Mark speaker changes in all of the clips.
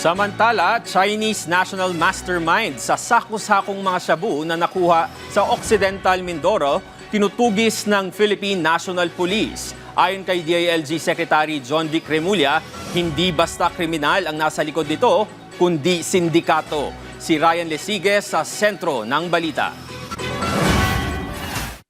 Speaker 1: Samantala, Chinese national mastermind sa sakus-sakong mga shabu na nakuha sa Occidental Mindoro, tinutugis ng Philippine National Police. Ayon kay DILG Secretary John Vic Remulla, hindi basta kriminal ang nasa likod nito, kundi sindikato. Si Ryan Lesiges sa sentro ng balita.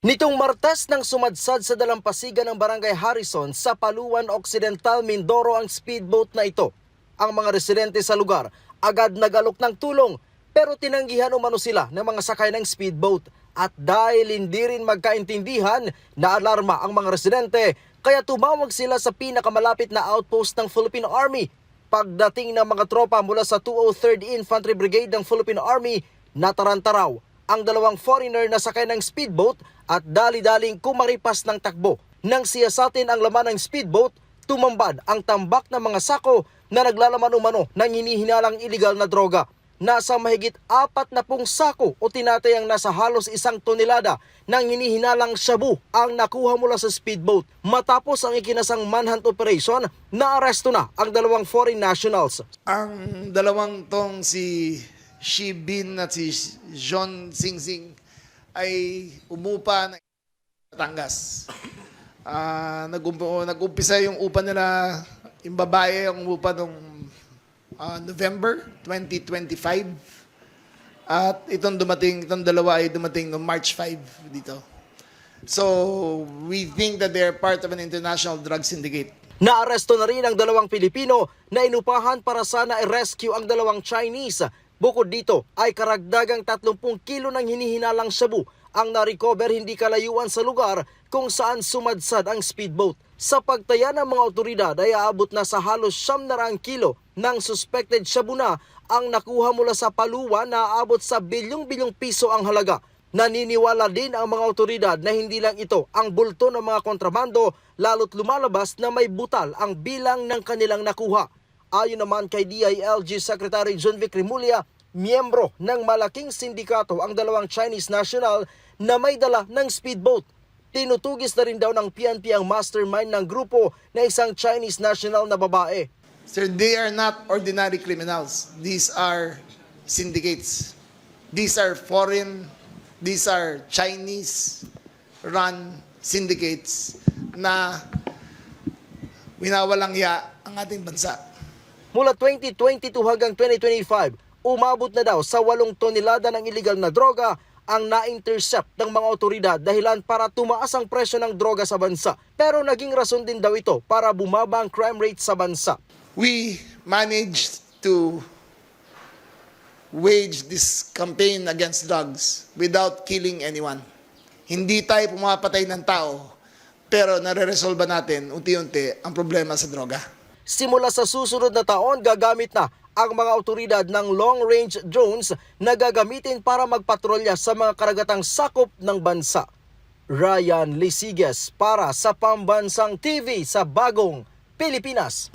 Speaker 2: Nitong Martes nang sumadsad sa dalampasigan ng Barangay Harrison sa Paluan Occidental, Mindoro ang speedboat na ito. Ang mga residente sa lugar agad nagalok ng tulong pero tinanggihan umano sila ng mga sakay ng speedboat. At dahil hindi rin magkaintindihan, naalarma ang mga residente kaya tumawag sila sa pinakamalapit na outpost ng Philippine Army. Pagdating ng mga tropa mula sa 203rd Infantry Brigade ng Philippine Army, nataranta raw ang dalawang foreigner na sakay ng speedboat at dali-daling kumaripas ng takbo. Nang siyasatin ang laman ng speedboat, tumambad ang tambak ng mga sako na naglalaman umano ng hinihinalang iligal na droga. Nasa mahigit 40 sako o tinatayang nasa halos 1 tonelada ng hinihinalang shabu ang nakuha mula sa speedboat. Matapos ang ikinasang manhunt operation, naaresto na ang dalawang foreign nationals.
Speaker 3: Ang dalawang tong si Shi Bin at si John Sing ay umupa ng Batangas. Nag-umpisa yung upa nila, yung babae ang umupa noong November 2025. At itong dalawa ay dumating noong March 5 dito. So, we think that they're part of an international drug syndicate.
Speaker 2: Naaresto na rin ang dalawang Pilipino na inupahan para sana i-rescue ang dalawang Chinese. Bukod dito ay karagdagang 30 kilo ng hinihinalang shabu ang na-recover hindi kalayuan sa lugar kung saan sumadsad ang speedboat. Sa pagtaya ng mga otoridad ay aabot na sa halos 900 kilo ng suspected shabu na ang nakuha mula sa Paluan na aabot sa bilyong-bilyong piso ang halaga. Naniniwala din ang mga otoridad na hindi lang ito ang bulto ng mga kontrabando, lalo't lumalabas na may butal ang bilang ng kanilang nakuha. Ayon naman kay DILG Secretary John Vic Remulla, miyembro ng malaking sindikato ang dalawang Chinese national na may dala ng speedboat. Tinutugis na rin daw ng PNP ang mastermind ng grupo na isang Chinese national na babae.
Speaker 3: Sir, they are not ordinary criminals. These are syndicates. These are Chinese-run syndicates na winawalang hiya ang ating bansa.
Speaker 2: Mula 2022 hanggang 2025, umabot na daw sa 8 tonelada ng iligal na droga ang na-intercept ng mga otoridad dahilan para tumaas ang presyo ng droga sa bansa. Pero naging rason din daw ito para bumaba ang crime rate sa bansa.
Speaker 3: We managed to wage this campaign against drugs without killing anyone. Hindi tayo pumapatay ng tao, pero nare-resolve natin unti-unti ang problema sa droga.
Speaker 2: Simula sa susunod na taon, gagamit na ang mga otoridad ng long-range drones na gagamitin para magpatrolya sa mga karagatang sakop ng bansa. Ryan Lesiges para sa Pambansang TV sa Bagong Pilipinas.